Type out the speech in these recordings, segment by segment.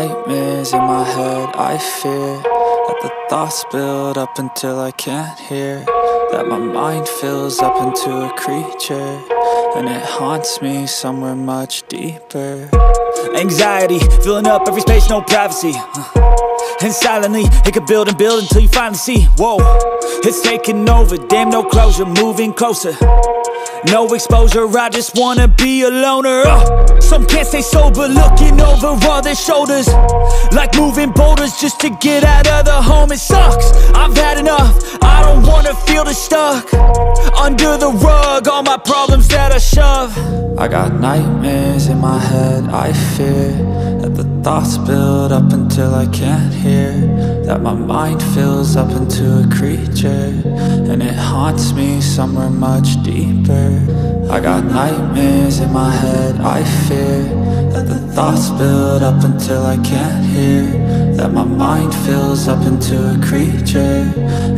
nightmares in my head, I fear that the thoughts build up until I can't hear, that my mind fills up into a creature, and it haunts me somewhere much deeper. Anxiety, filling up every space, no privacy. And silently, it could build and build until you finally see, whoa, it's taking over, damn, no closure, moving closer. No exposure, I just wanna be a loner. Some can't stay sober, looking over all their shoulders, like moving boulders just to get out of the home. It sucks, I've had enough, I don't wanna feel the stuck under the rug, all my problems that I shove. I got nightmares in my head, I fear that the thoughts build up until I can't hear, that my mind fills up into a creature, and it haunts me somewhere much deeper. I got nightmares in my head, I fear that the thoughts build up until I can't hear, that my mind fills up into a creature,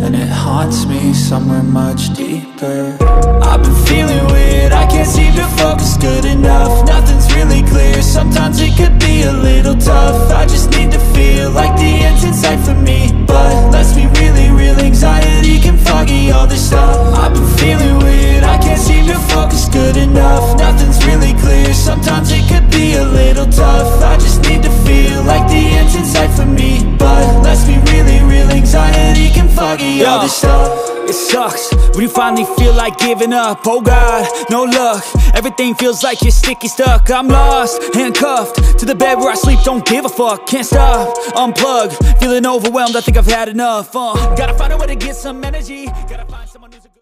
and it haunts me somewhere much deeper. I've been feeling weird, I can't seem to focus good enough. Nothing's really clear, sometimes it could be a little tough. I just need to feel like the end's in sight for me, but let's be really real, anxiety can foggy all this stuff. I've been feeling weird, I can't seem to focus good enough. Nothing's really clear, sometimes it could be a little tough. I just need to feel like the end's in sight for me, but let's be really real, anxiety can foggy all this stuff. It sucks when you finally feel like giving up. Oh God, no luck, everything feels like you're sticky stuck. I'm lost, handcuffed to the bed where I sleep, don't give a fuck. Can't stop, unplug, feeling overwhelmed, I think I've had enough. Gotta find a way to get some energy, gotta find someone who's a